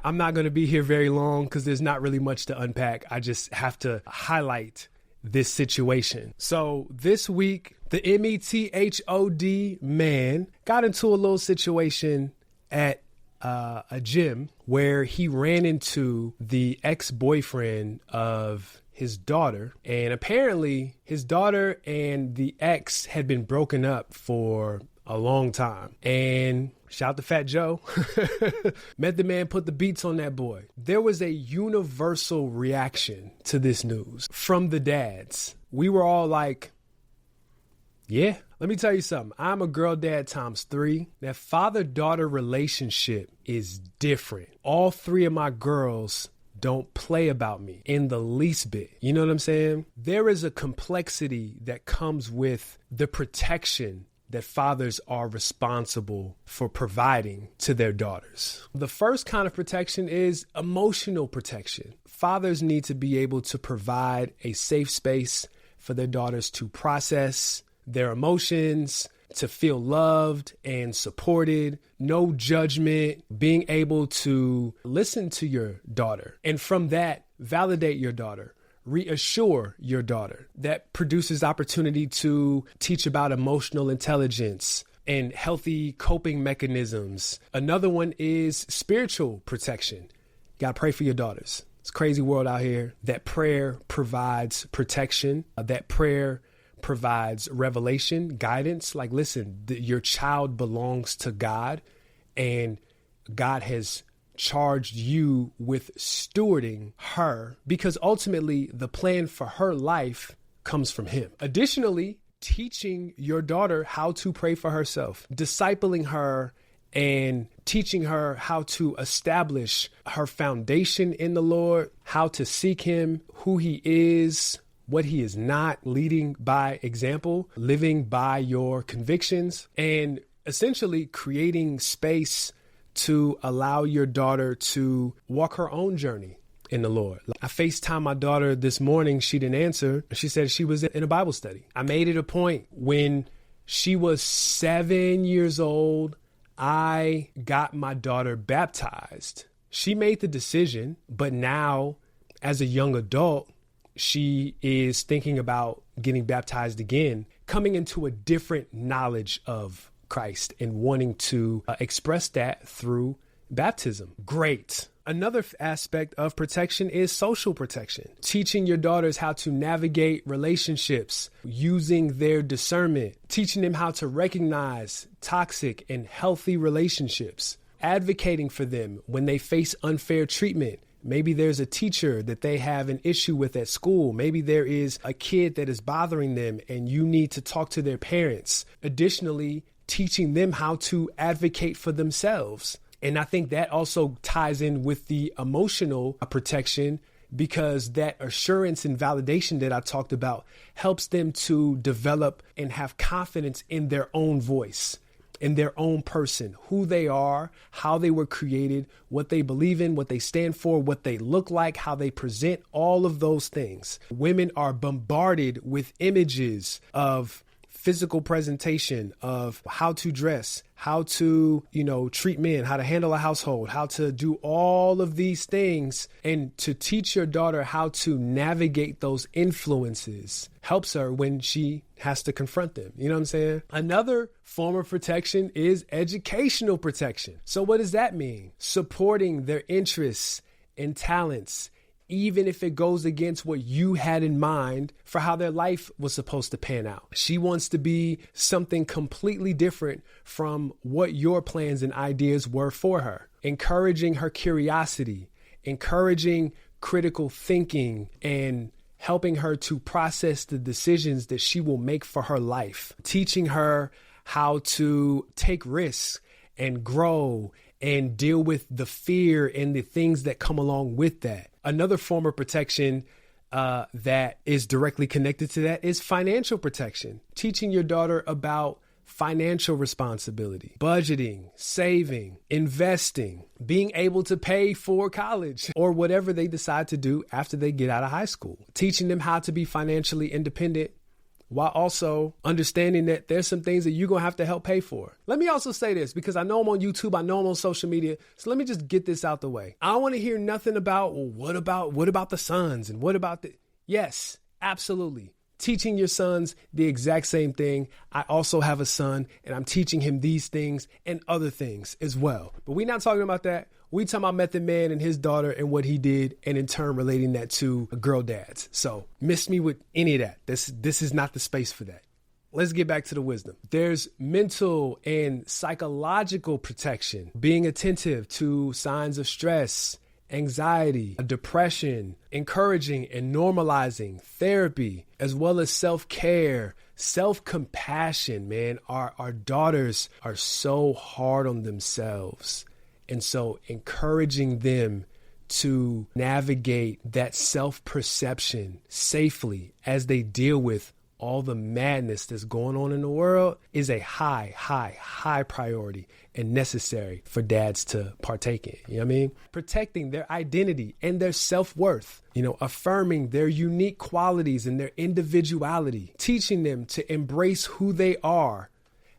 I'm not going to be here very long because there's not really much to unpack. I just have to highlight this situation. So this week, the METHOD man got into a little situation at a gym where he ran into the ex-boyfriend of his daughter. And apparently his daughter and the ex had been broken up for a long time. And shout out to Fat Joe. Met the man, put the beats on that boy. There was a universal reaction to this news from the dads. We were all like, yeah. Let me tell you something. I'm a girl dad times 3. That father-daughter relationship is different. All 3 of my girls don't play about me in the least bit. You know what I'm saying? There is a complexity that comes with the protection that fathers are responsible for providing to their daughters. The first kind of protection is emotional protection. Fathers need to be able to provide a safe space for their daughters to process their emotions, to feel loved and supported, no judgment, being able to listen to your daughter. And from that, validate your daughter. Reassure your daughter. That produces opportunity to teach about emotional intelligence and healthy coping mechanisms. Another one is spiritual protection. You got to pray for your daughters. It's a crazy world out here. That prayer provides protection. That prayer provides revelation, guidance. Like, listen, your child belongs to God, and God has charged you with stewarding her because ultimately the plan for her life comes from him. Additionally, teaching your daughter how to pray for herself, discipling her and teaching her how to establish her foundation in the Lord, how to seek him, who he is, what he is not, leading by example, living by your convictions, and essentially creating space to allow your daughter to walk her own journey in the Lord. I FaceTimed my daughter this morning. She didn't answer. She said she was in a Bible study. I made it a point when she was 7 years old, I got my daughter baptized. She made the decision, but now as a young adult, she is thinking about getting baptized again, coming into a different knowledge of Christ and wanting to express that through baptism. Great. Another aspect of protection is social protection. Teaching your daughters how to navigate relationships using their discernment, teaching them how to recognize toxic and healthy relationships, advocating for them when they face unfair treatment. Maybe there's a teacher that they have an issue with at school. Maybe there is a kid that is bothering them and you need to talk to their parents. Additionally, teaching them how to advocate for themselves. And I think that also ties in with the emotional protection, because that assurance and validation that I talked about helps them to develop and have confidence in their own voice, in their own person, who they are, how they were created, what they believe in, what they stand for, what they look like, how they present, all of those things. Women are bombarded with images of physical presentation, of how to dress, how to, treat men, how to handle a household, how to do all of these things. And to teach your daughter how to navigate those influences helps her when she has to confront them. You know what I'm saying? Another form of protection is educational protection. So what does that mean? Supporting their interests and talents, even if it goes against what you had in mind for how their life was supposed to pan out. She wants to be something completely different from what your plans and ideas were for her. Encouraging her curiosity, encouraging critical thinking, and helping her to process the decisions that she will make for her life. Teaching her how to take risks and grow and deal with the fear and the things that come along with that. Another form of protection that is directly connected to that is financial protection. Teaching your daughter about financial responsibility, budgeting, saving, investing, being able to pay for college or whatever they decide to do after they get out of high school. Teaching them how to be financially independent while also understanding that there's some things that you're going to have to help pay for. Let me also say this, because I know I'm on YouTube, I know I'm on social media. So let me just get this out the way. I don't want to hear nothing about, well, what about the sons and what about the, yes, absolutely. Teaching your sons the exact same thing. I also have a son and I'm teaching him these things and other things as well. But we're not talking about that. We talking about Method Man and his daughter and what he did, and in turn relating that to girl dads. So miss me with any of that. This is not the space for that. Let's get back to the wisdom. There's mental and psychological protection, being attentive to signs of stress, anxiety, depression, encouraging and normalizing therapy, as well as self-care, self-compassion, man. Our daughters are so hard on themselves. And so encouraging them to navigate that self-perception safely as they deal with all the madness that's going on in the world is a high priority and necessary for dads to partake in. You know what I mean? Protecting their identity and their self-worth, affirming their unique qualities and their individuality, teaching them to embrace who they are,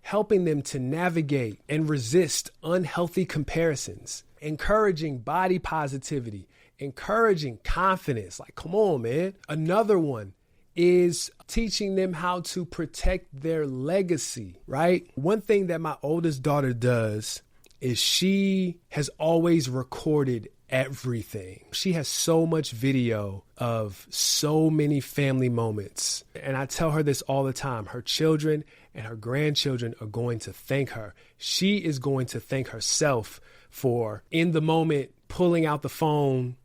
helping them to navigate and resist unhealthy comparisons, encouraging body positivity, encouraging confidence. Like, come on, man. Another one is teaching them how to protect their legacy, right? One thing that my oldest daughter does is she has always recorded everything. She has so much video of so many family moments. And I tell her this all the time. Her children and her grandchildren are going to thank her. She is going to thank herself for, in the moment, pulling out the phone,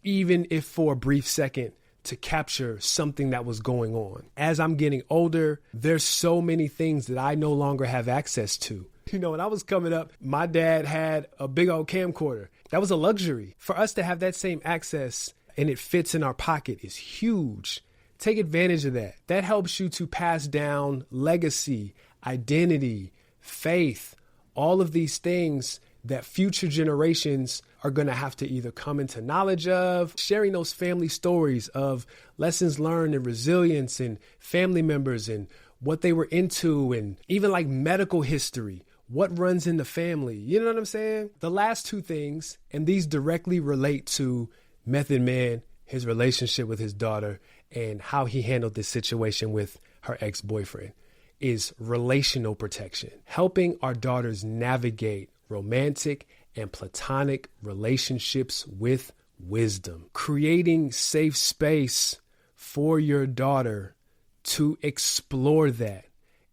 even if for a brief second, to capture something that was going on. As I'm getting older, there's so many things that I no longer have access to. When I was coming up, my dad had a big old camcorder. That was a luxury. For us to have that same access and it fits in our pocket is huge. Take advantage of that. That helps you to pass down legacy, identity, faith, all of these things that future generations are going to have to either come into knowledge of, sharing those family stories of lessons learned and resilience and family members and what they were into, and even like medical history, what runs in the family. You know what I'm saying? The last two things, and these directly relate to Method Man, his relationship with his daughter, and how he handled this situation with her ex-boyfriend, is relational protection, helping our daughters navigate romantic and platonic relationships with wisdom, creating safe space for your daughter to explore that.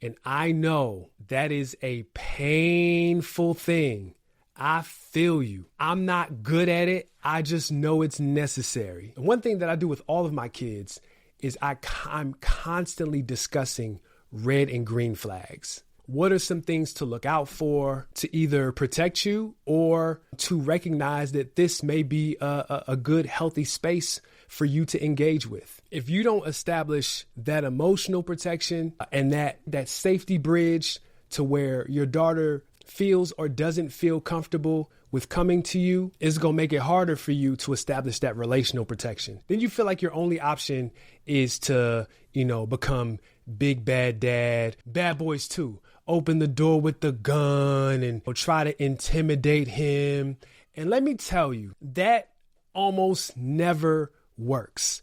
And I know that is a painful thing. I feel you. I'm not good at it. I just know it's necessary. And one thing that I do with all of my kids is I'm constantly discussing red and green flags. What are some things to look out for to either protect you or to recognize that this may be a good, healthy space for you to engage with? If you don't establish that emotional protection and that safety bridge to where your daughter feels or doesn't feel comfortable with coming to you, it's going to make it harder for you to establish that relational protection. Then you feel like your only option is to, become big bad dad, Bad Boys 2. Open the door with the gun and try to intimidate him. And let me tell you, that almost never works.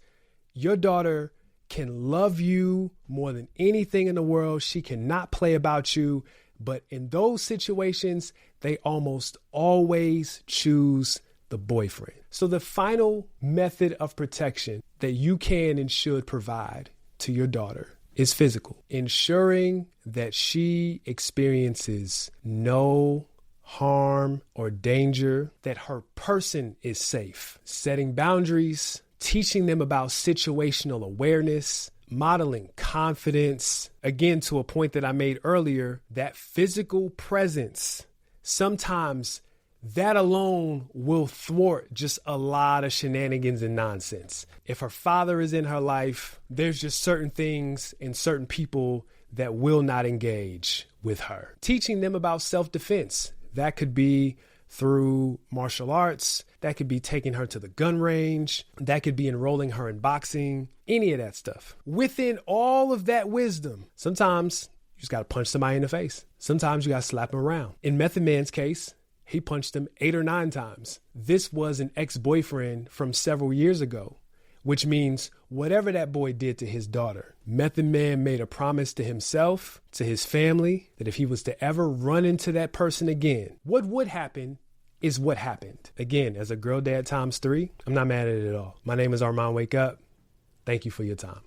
Your daughter can love you more than anything in the world. She cannot play about you. But in those situations, they almost always choose the boyfriend. So the final method of protection that you can and should provide to your daughter is physical, ensuring that she experiences no harm or danger, that her person is safe, setting boundaries, teaching them about situational awareness, modeling confidence. Again, to a point that I made earlier, that physical presence, sometimes that alone will thwart just a lot of shenanigans and nonsense. If her father is in her life, there's just certain things and certain people that will not engage with her. Teaching them about self-defense. That could be through martial arts. That could be taking her to the gun range. That could be enrolling her in boxing, any of that stuff. Within all of that wisdom, sometimes you just got to punch somebody in the face. Sometimes you got to slap them around. In Method Man's case, he punched him 8 or 9 times. This was an ex-boyfriend from several years ago, which means whatever that boy did to his daughter, Method Man made a promise to himself, to his family, that if he was to ever run into that person again, what would happen is what happened. Again, as a girl dad times 3, I'm not mad at it at all. My name is Armond WakeUp. Thank you for your time.